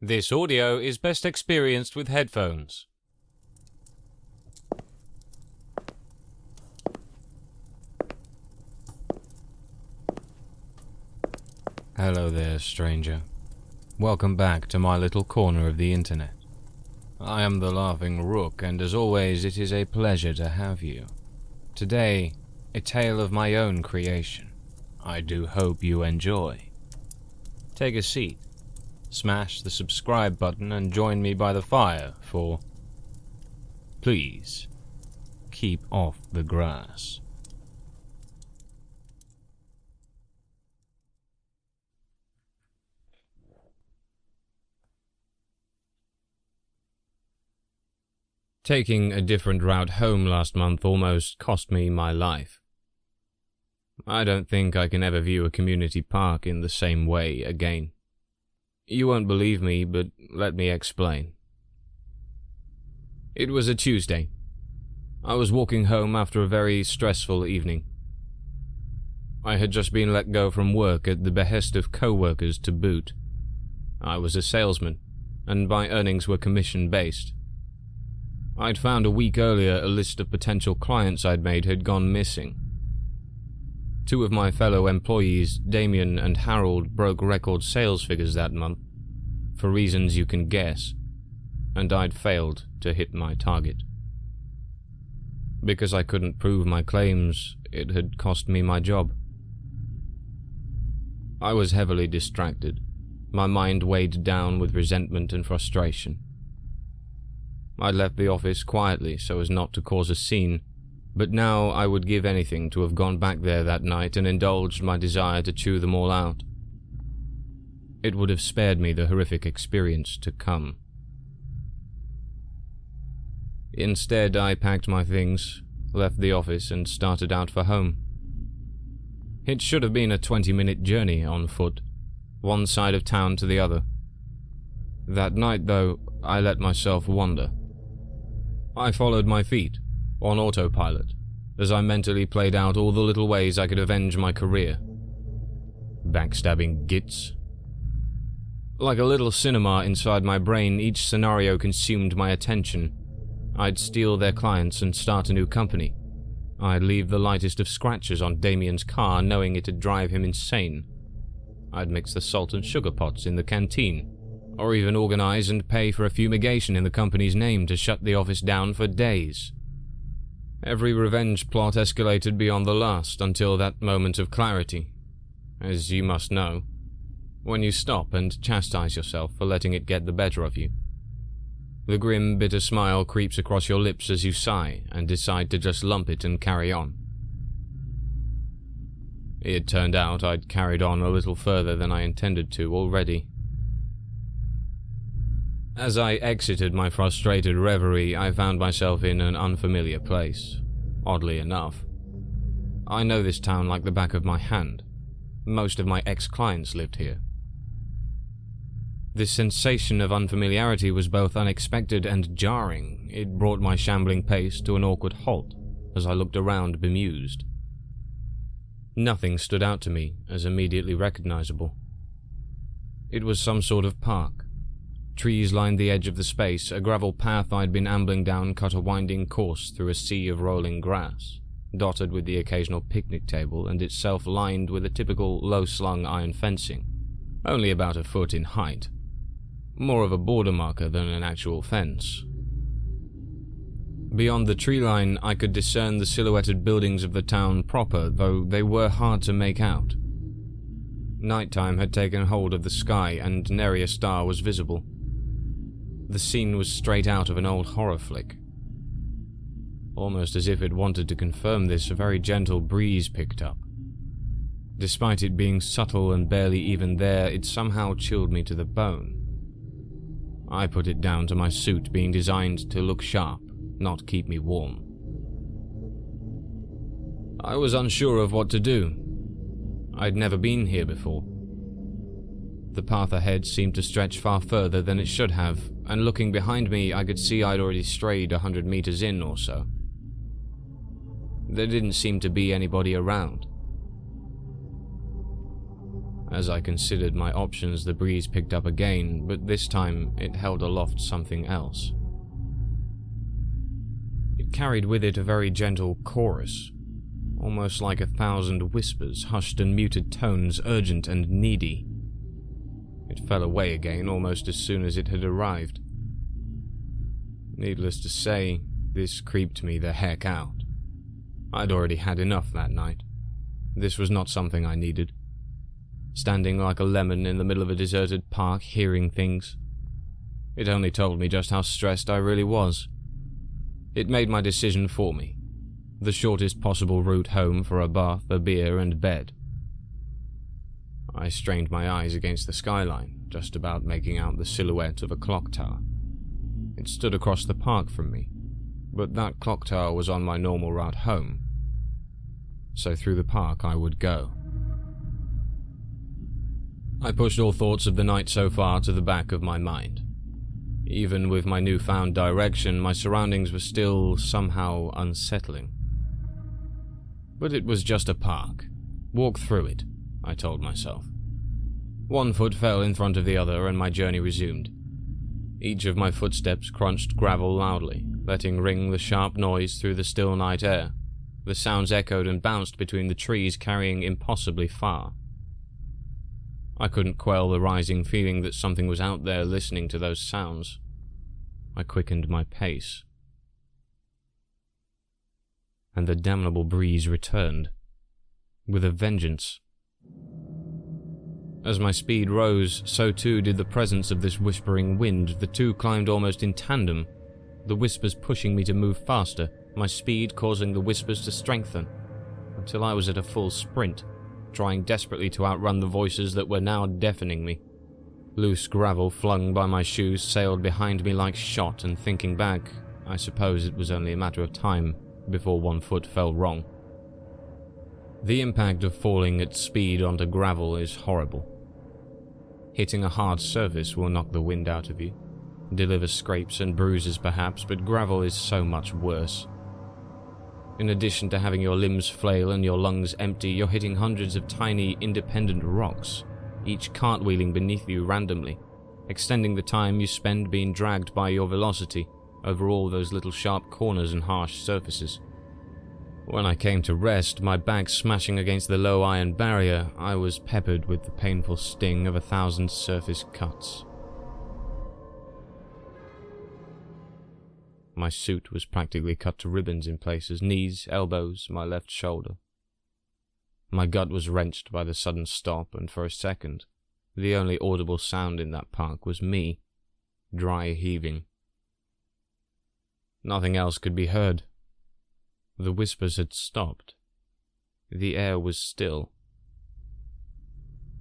This audio is best experienced with headphones. Hello there, stranger. Welcome back to my little corner of the internet. I am the Laughing Rook, and as always, it is a pleasure to have you. Today, a tale of my own creation. I do hope you enjoy. Take a seat. Smash the subscribe button and join me by the fire for... Please, keep off the grass. Taking a different route home last month almost cost me my life. I don't think I can ever view a community park in the same way again. You won't believe me, but let me explain. It was a Tuesday. I was walking home after a very stressful evening. I had just been let go from work at the behest of co-workers to boot. I was a salesman, and my earnings were commission-based. I'd found a week earlier a list of potential clients I'd made had gone missing. Two of my fellow employees, Damien and Harold, broke record sales figures that month, for reasons you can guess, and I'd failed to hit my target. Because I couldn't prove my claims, it had cost me my job. I was heavily distracted, my mind weighed down with resentment and frustration. I left the office quietly so as not to cause a scene, but now I would give anything to have gone back there that night and indulged my desire to chew them all out. It would have spared me the horrific experience to come. Instead, I packed my things, left the office, and started out for home. It should have been a 20-minute journey on foot, one side of town to the other. That night, though, I let myself wander. I followed my feet, on autopilot, as I mentally played out all the little ways I could avenge my career. Backstabbing gits. Like a little cinema inside my brain, each scenario consumed my attention. I'd steal their clients and start a new company. I'd leave the lightest of scratches on Damien's car, knowing it'd drive him insane. I'd mix the salt and sugar pots in the canteen, or even organize and pay for a fumigation in the company's name to shut the office down for days. Every revenge plot escalated beyond the last until that moment of clarity. As you must know, when you stop and chastise yourself for letting it get the better of you. The grim, bitter smile creeps across your lips as you sigh and decide to just lump it and carry on. It turned out I'd carried on a little further than I intended to already. As I exited my frustrated reverie, I found myself in an unfamiliar place, oddly enough. I know this town like the back of my hand. Most of my ex-clients lived here. This sensation of unfamiliarity was both unexpected and jarring. It brought my shambling pace to an awkward halt as I looked around bemused. Nothing stood out to me as immediately recognizable. It was some sort of park. Trees lined the edge of the space. A gravel path I'd been ambling down cut a winding course through a sea of rolling grass, dotted with the occasional picnic table and itself lined with a typical low-slung iron fencing, only about a foot in height. More of a border marker than an actual fence. Beyond the tree line, I could discern the silhouetted buildings of the town proper, though they were hard to make out. Nighttime had taken hold of the sky, and nary a star was visible. The scene was straight out of an old horror flick. Almost as if it wanted to confirm this, a very gentle breeze picked up. Despite it being subtle and barely even there, it somehow chilled me to the bone. I put it down to my suit being designed to look sharp, not keep me warm. I was unsure of what to do. I'd never been here before. The path ahead seemed to stretch far further than it should have, and looking behind me, I could see I'd already strayed 100 meters in or so. There didn't seem to be anybody around. As I considered my options, the breeze picked up again, but this time it held aloft something else. It carried with it a very gentle chorus, almost like 1,000 whispers, hushed and muted tones, urgent and needy. It fell away again almost as soon as it had arrived. Needless to say, this creeped me the heck out. I'd already had enough that night. This was not something I needed. Standing like a lemon in the middle of a deserted park, hearing things. It only told me just how stressed I really was. It made my decision for me. The shortest possible route home for a bath, a beer, and bed. I strained my eyes against the skyline, just about making out the silhouette of a clock tower. It stood across the park from me, but that clock tower was on my normal route home. So through the park I would go. I pushed all thoughts of the night so far to the back of my mind. Even with my newfound direction, my surroundings were still somehow unsettling. But it was just a park. Walk through it, I told myself. One foot fell in front of the other and my journey resumed. Each of my footsteps crunched gravel loudly, letting ring the sharp noise through the still night air. The sounds echoed and bounced between the trees, carrying impossibly far. I couldn't quell the rising feeling that something was out there listening to those sounds. I quickened my pace. And the damnable breeze returned, with a vengeance. As my speed rose, so too did the presence of this whispering wind. The two climbed almost in tandem, the whispers pushing me to move faster, my speed causing the whispers to strengthen, until I was at a full sprint, trying desperately to outrun the voices that were now deafening me. Loose gravel flung by my shoes sailed behind me like shot, and thinking back, I suppose it was only a matter of time before one foot fell wrong. The impact of falling at speed onto gravel is horrible. Hitting a hard surface will knock the wind out of you, deliver scrapes and bruises perhaps, but gravel is so much worse. In addition to having your limbs flail and your lungs empty, you're hitting hundreds of tiny, independent rocks, each cartwheeling beneath you randomly, extending the time you spend being dragged by your velocity over all those little sharp corners and harsh surfaces. When I came to rest, my back smashing against the low iron barrier, I was peppered with the painful sting of 1,000 surface cuts. My suit was practically cut to ribbons in places, knees, elbows, my left shoulder. My gut was wrenched by the sudden stop, and for a second, the only audible sound in that park was me, dry heaving. Nothing else could be heard. The whispers had stopped. The air was still.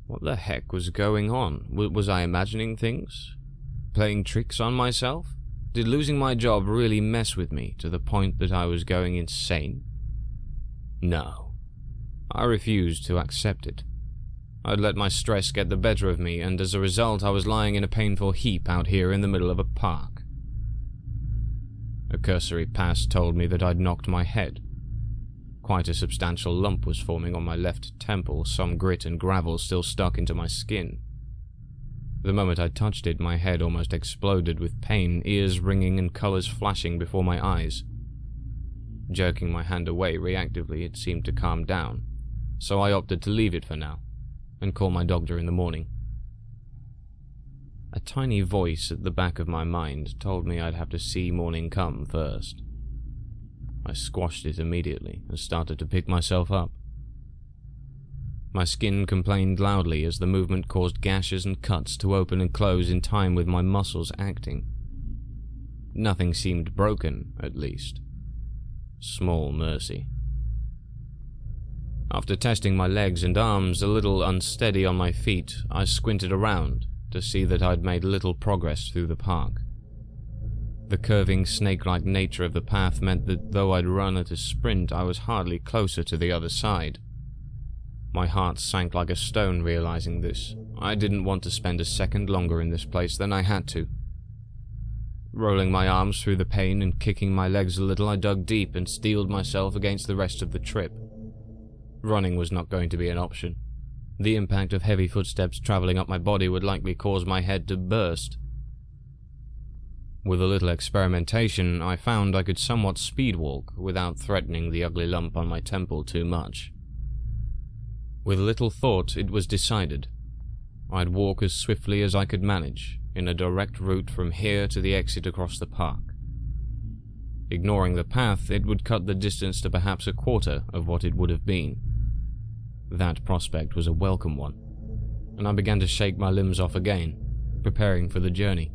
What the heck was going on? Was I imagining things? Playing tricks on myself? Did losing my job really mess with me to the point that I was going insane? No. I refused to accept it. I'd let my stress get the better of me, and as a result I was lying in a painful heap out here in the middle of a park. A cursory pass told me that I'd knocked my head. Quite a substantial lump was forming on my left temple, some grit and gravel still stuck into my skin. The moment I touched it, my head almost exploded with pain, ears ringing and colors flashing before my eyes. Jerking my hand away reactively, it seemed to calm down, so I opted to leave it for now, and call my doctor in the morning. A tiny voice at the back of my mind told me I'd have to see morning come first. I squashed it immediately and started to pick myself up. My skin complained loudly as the movement caused gashes and cuts to open and close in time with my muscles acting. Nothing seemed broken, at least. Small mercy. After testing my legs and arms, a little unsteady on my feet, I squinted around to see that I'd made little progress through the park. The curving, snake-like nature of the path meant that though I'd run at a sprint, I was hardly closer to the other side. My heart sank like a stone realizing this. I didn't want to spend a second longer in this place than I had to. Rolling my arms through the pain and kicking my legs a little, I dug deep and steeled myself against the rest of the trip. Running was not going to be an option. The impact of heavy footsteps traveling up my body would likely cause my head to burst. With a little experimentation, I found I could somewhat speedwalk without threatening the ugly lump on my temple too much. With little thought, it was decided. I'd walk as swiftly as I could manage, in a direct route from here to the exit across the park. Ignoring the path, it would cut the distance to perhaps a quarter of what it would have been. That prospect was a welcome one, and I began to shake my limbs off again, preparing for the journey.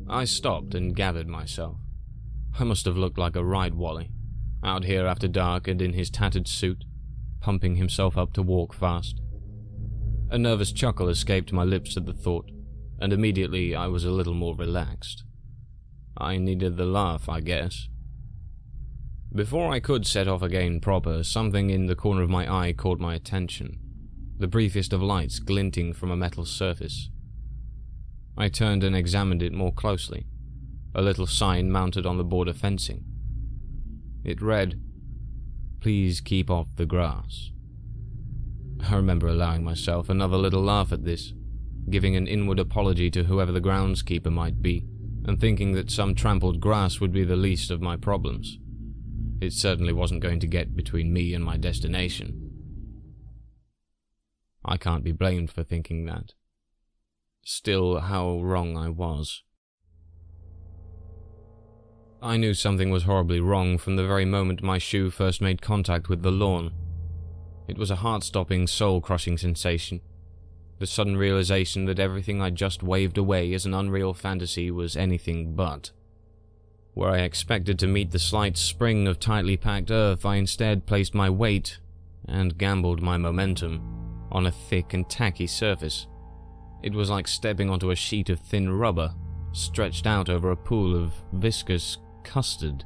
I stopped and gathered myself. I must have looked like a ride wally, out here after dark and in his tattered suit, pumping himself up to walk fast. A nervous chuckle escaped my lips at the thought, and immediately I was a little more relaxed. I needed the laugh, I guess. Before I could set off again proper, something in the corner of my eye caught my attention, the briefest of lights glinting from a metal surface. I turned and examined it more closely, a little sign mounted on the border fencing. It read, "Please keep off the grass." I remember allowing myself another little laugh at this, giving an inward apology to whoever the groundskeeper might be, and thinking that some trampled grass would be the least of my problems. It certainly wasn't going to get between me and my destination. I can't be blamed for thinking that. Still, how wrong I was. I knew something was horribly wrong from the very moment my shoe first made contact with the lawn. It was a heart-stopping, soul-crushing sensation. The sudden realization that everything I'd just waved away as an unreal fantasy was anything but. Where I expected to meet the slight spring of tightly packed earth, I instead placed my weight, and gambled my momentum, on a thick and tacky surface. It was like stepping onto a sheet of thin rubber, stretched out over a pool of viscous custard.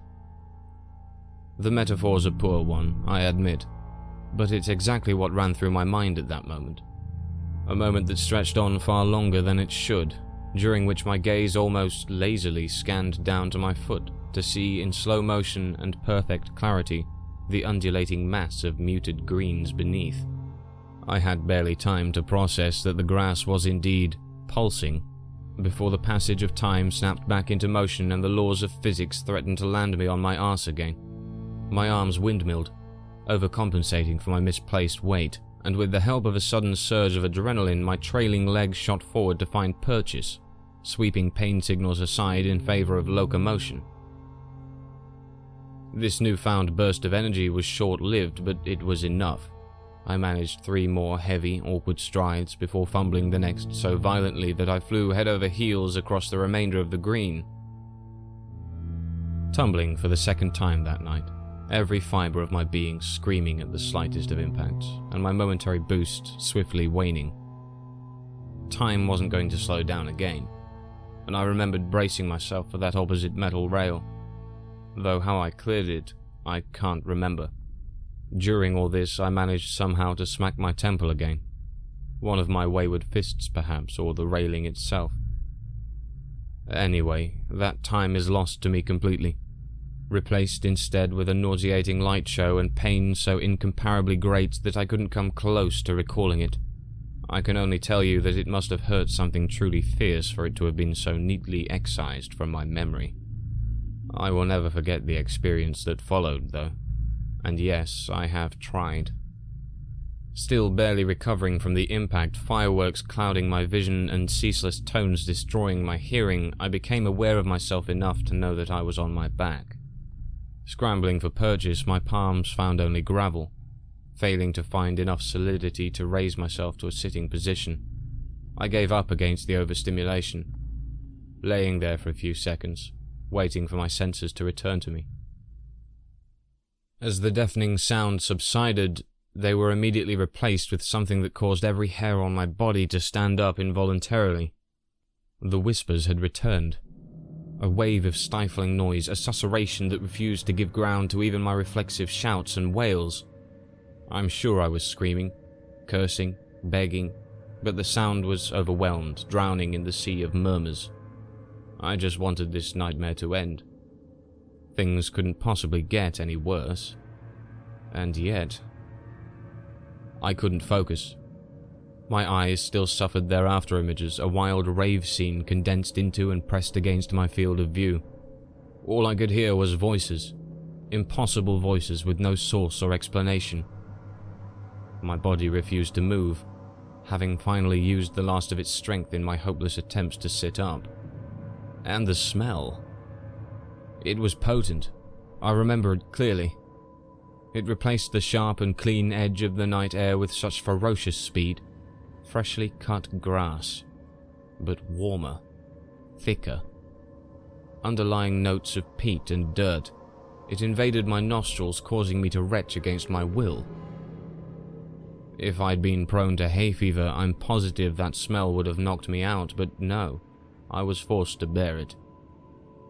The metaphor's a poor one, I admit, but it's exactly what ran through my mind at that moment. A moment that stretched on far longer than it should, during which my gaze almost lazily scanned down to my foot to see in slow motion and perfect clarity the undulating mass of muted greens beneath. I had barely time to process that the grass was indeed pulsing before the passage of time snapped back into motion and the laws of physics threatened to land me on my arse again. My arms windmilled, overcompensating for my misplaced weight, and with the help of a sudden surge of adrenaline, my trailing legs shot forward to find purchase, sweeping pain signals aside in favor of locomotion. This newfound burst of energy was short-lived, but it was enough. I managed 3 more heavy, awkward strides before fumbling the next so violently that I flew head over heels across the remainder of the green. Tumbling for the second time that night, every fiber of my being screaming at the slightest of impacts, and my momentary boost swiftly waning. Time wasn't going to slow down again, and I remembered bracing myself for that opposite metal rail, though how I cleared it, I can't remember. During all this, I managed somehow to smack my temple again. One of my wayward fists, perhaps, or the railing itself. Anyway, that time is lost to me completely, replaced instead with a nauseating light show and pain so incomparably great that I couldn't come close to recalling it. I can only tell you that it must have hurt something truly fierce for it to have been so neatly excised from my memory. I will never forget the experience that followed, though. And yes, I have tried. Still barely recovering from the impact, fireworks clouding my vision and ceaseless tones destroying my hearing, I became aware of myself enough to know that I was on my back. Scrambling for purchase, my palms found only gravel, failing to find enough solidity to raise myself to a sitting position. I gave up against the overstimulation, laying there for a few seconds, waiting for my senses to return to me. As the deafening sound subsided, they were immediately replaced with something that caused every hair on my body to stand up involuntarily. The whispers had returned. A wave of stifling noise, a susurration that refused to give ground to even my reflexive shouts and wails. I'm sure I was screaming, cursing, begging, but the sound was overwhelmed, drowning in the sea of murmurs. I just wanted this nightmare to end. Things couldn't possibly get any worse. And yet, I couldn't focus. My eyes still suffered their after images, a wild rave scene condensed into and pressed against my field of view. All I could hear was voices. Impossible voices with no source or explanation. My body refused to move, having finally used the last of its strength in my hopeless attempts to sit up. And the smell. It was potent. I remember it clearly. It replaced the sharp and clean edge of the night air with such ferocious speed. Freshly cut grass, but warmer, thicker. Underlying notes of peat and dirt. It invaded my nostrils, causing me to retch against my will. If I'd been prone to hay fever, I'm positive that smell would have knocked me out, but no, I was forced to bear it.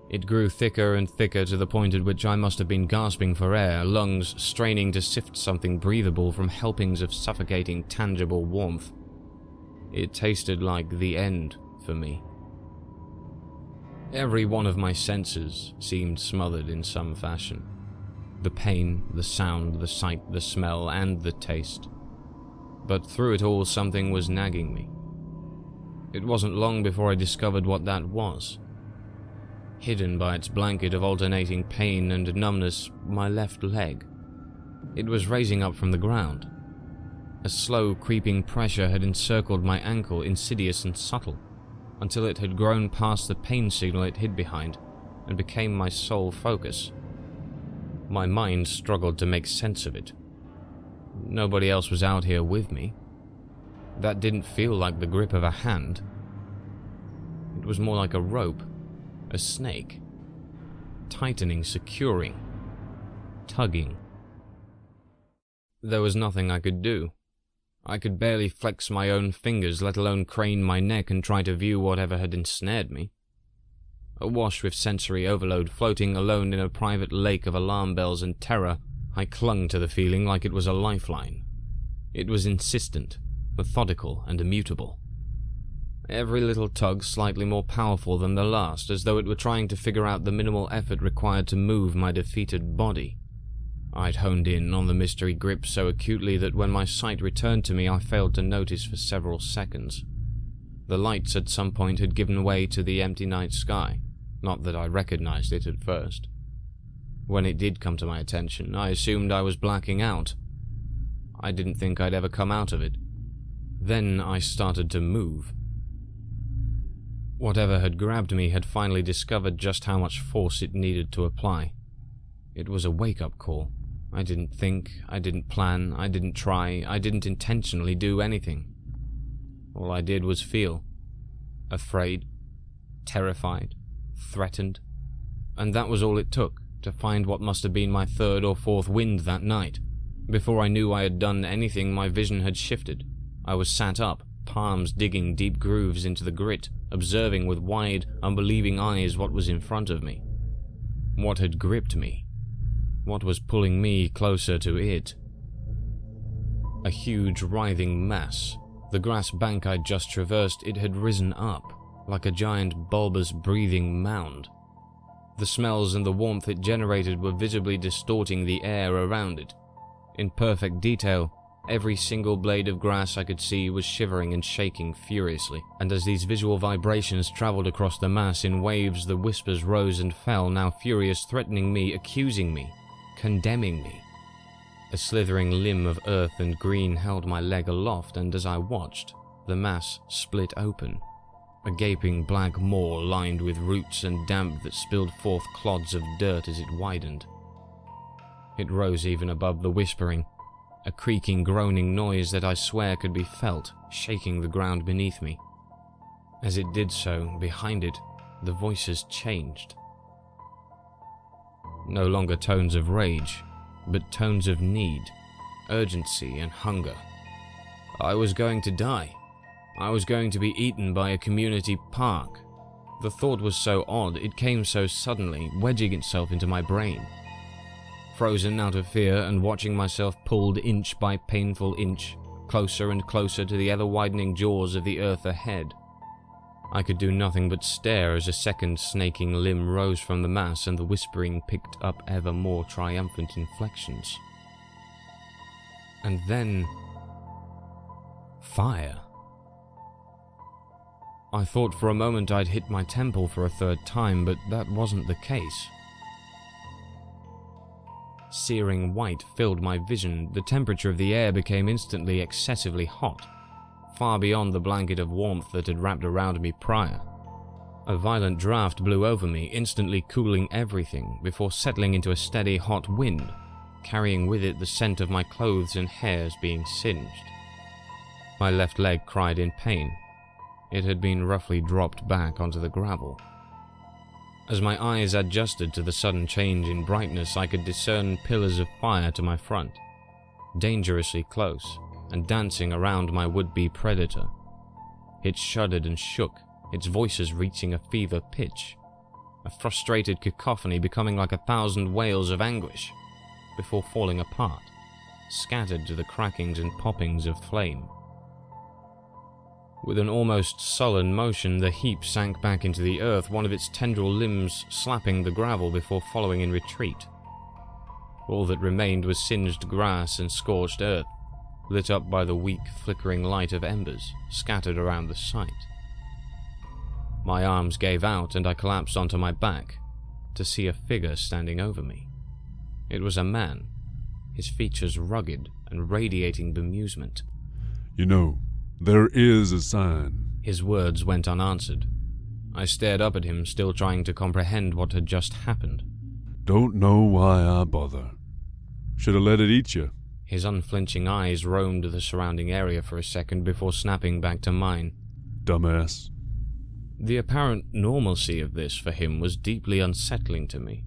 It grew thicker and thicker to the point at which I must have been gasping for air, lungs straining to sift something breathable from helpings of suffocating, tangible warmth. It tasted like the end for me. Every one of my senses seemed smothered in some fashion. The pain, the sound, the sight, the smell, and the taste. But through it all, something was nagging me. It wasn't long before I discovered what that was. Hidden by its blanket of alternating pain and numbness, my left leg. It was raising up from the ground. A slow, creeping pressure had encircled my ankle, insidious and subtle, until it had grown past the pain signal it hid behind and became my sole focus. My mind struggled to make sense of it. Nobody else was out here with me. That didn't feel like the grip of a hand. It was more like a rope, a snake. Tightening, securing, tugging. There was nothing I could do. I could barely flex my own fingers, let alone crane my neck and try to view whatever had ensnared me. Awash with sensory overload, floating alone in a private lake of alarm bells and terror, I clung to the feeling like it was a lifeline. It was insistent, methodical, and immutable. Every little tug slightly more powerful than the last, as though it were trying to figure out the minimal effort required to move my defeated body. I'd honed in on the mystery grip so acutely that when my sight returned to me, I failed to notice for several seconds. The lights at some point had given way to the empty night sky, not that I recognized it at first. When it did come to my attention, I assumed I was blacking out. I didn't think I'd ever come out of it. Then I started to move. Whatever had grabbed me had finally discovered just how much force it needed to apply. It was a wake-up call. I didn't think, I didn't plan, I didn't try, I didn't intentionally do anything. All I did was feel. Afraid, terrified, threatened. And that was all it took to find what must have been my third or fourth wind that night. Before I knew I had done anything, my vision had shifted. I was sat up, palms digging deep grooves into the grit, observing with wide, unbelieving eyes what was in front of me. What had gripped me? What was pulling me closer to it? A huge, writhing mass. The grass bank I'd just traversed, it had risen up, like a giant, bulbous, breathing mound. The smells and the warmth it generated were visibly distorting the air around it. In perfect detail, every single blade of grass I could see was shivering and shaking furiously, and as these visual vibrations traveled across the mass in waves, the whispers rose and fell, now furious, threatening me, accusing me, condemning me. A slithering limb of earth and green held my leg aloft, and as I watched, the mass split open. A gaping black maw lined with roots and damp that spilled forth clods of dirt as it widened. It rose even above the whispering, a creaking, groaning noise that I swear could be felt, shaking the ground beneath me. As it did so, behind it, the voices changed. No longer tones of rage, but tones of need, urgency, and hunger. I was going to die. I was going to be eaten by a community park. The thought was so odd, it came so suddenly, wedging itself into my brain. Frozen out of fear and watching myself pulled inch by painful inch, closer and closer to the ever-widening jaws of the earth ahead. I could do nothing but stare as a second snaking limb rose from the mass and the whispering picked up ever more triumphant inflections. And then Fire. I thought for a moment I'd hit my temple for a third time, but that wasn't the case. Searing white filled my vision. The temperature of the air became instantly excessively hot, far beyond the blanket of warmth that had wrapped around me prior. A violent draft blew over me, instantly cooling everything, before settling into a steady hot wind, carrying with it the scent of my clothes and hairs being singed. My left leg cried in pain. It had been roughly dropped back onto the gravel. As my eyes adjusted to the sudden change in brightness, I could discern pillars of fire to my front, dangerously close, and dancing around my would-be predator. It shuddered and shook, its voices reaching a fever pitch, a frustrated cacophony becoming like 1,000 wails of anguish, before falling apart, scattered to the crackings and poppings of flame. With an almost sullen motion, the heap sank back into the earth, one of its tendril limbs slapping the gravel before following in retreat. All that remained was singed grass and scorched earth, lit up by the weak, flickering light of embers scattered around the site. My arms gave out and I collapsed onto my back to see a figure standing over me. It was a man, his features rugged and radiating bemusement. You know, there is a sign. His words went unanswered. I stared up at him, still trying to comprehend what had just happened. Don't know why I bother. Should have let it eat you. His unflinching eyes roamed the surrounding area for a second before snapping back to mine. Dumbass. The apparent normalcy of this for him was deeply unsettling to me.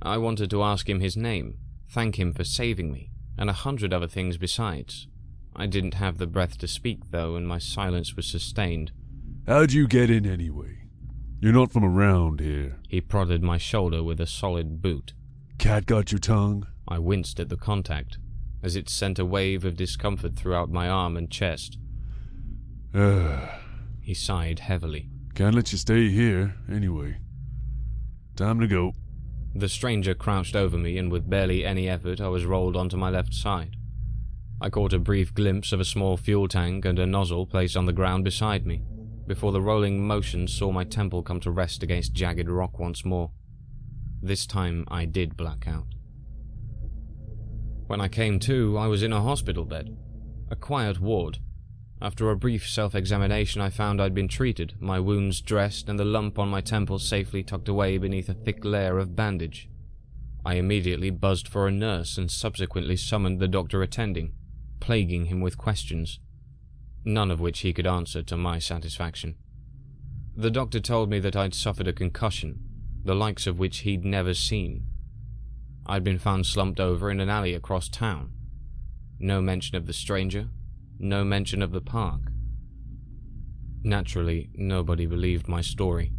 I wanted to ask him his name, thank him for saving me, and 100 other things besides. I didn't have the breath to speak, though, and my silence was sustained. How'd you get in anyway? You're not from around here. He prodded my shoulder with a solid boot. Cat got your tongue? I winced at the contact, as it sent a wave of discomfort throughout my arm and chest. He sighed heavily. Can't let you stay here, anyway. Time to go. The stranger crouched over me, and with barely any effort I was rolled onto my left side. I caught a brief glimpse of a small fuel tank and a nozzle placed on the ground beside me, before the rolling motion saw my temple come to rest against jagged rock once more. This time I did black out. When I came to, I was in a hospital bed, a quiet ward. After a brief self-examination, I found I'd been treated, my wounds dressed, and the lump on my temple safely tucked away beneath a thick layer of bandage. I immediately buzzed for a nurse and subsequently summoned the doctor attending, plaguing him with questions, none of which he could answer to my satisfaction. The doctor told me that I'd suffered a concussion, the likes of which he'd never seen. I'd been found slumped over in an alley across town. No mention of the stranger, no mention of the park. Naturally, nobody believed my story.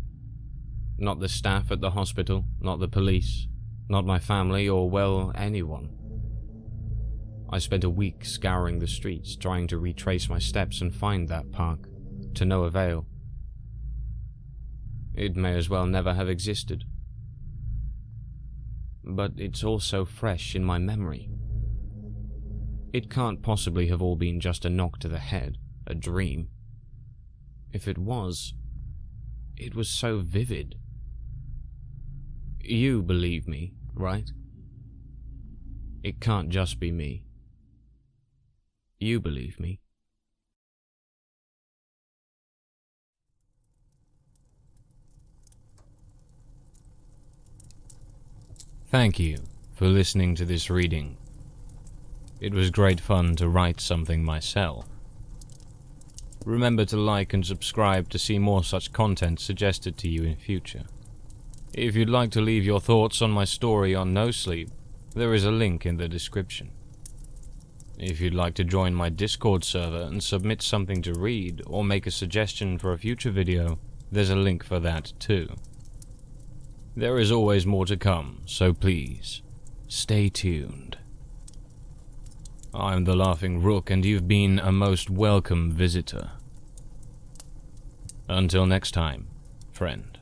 Not the staff at the hospital, not the police, not my family, or, well, anyone. I spent a week scouring the streets, trying to retrace my steps and find that park, to no avail. It may as well never have existed. But it's also fresh in my memory. It can't possibly have all been just a knock to the head, a dream. If it was so vivid. You believe me, right? It can't just be me. You believe me. Thank you for listening to this reading. It was great fun to write something myself. Remember to like and subscribe to see more such content suggested to you in future. If you'd like to leave your thoughts on my story on Nosleep, there is a link in the description. If you'd like to join my Discord server and submit something to read or make a suggestion for a future video, there's a link for that too. There is always more to come, so please, stay tuned. I'm the Laughing Rook, and you've been a most welcome visitor. Until next time, friend.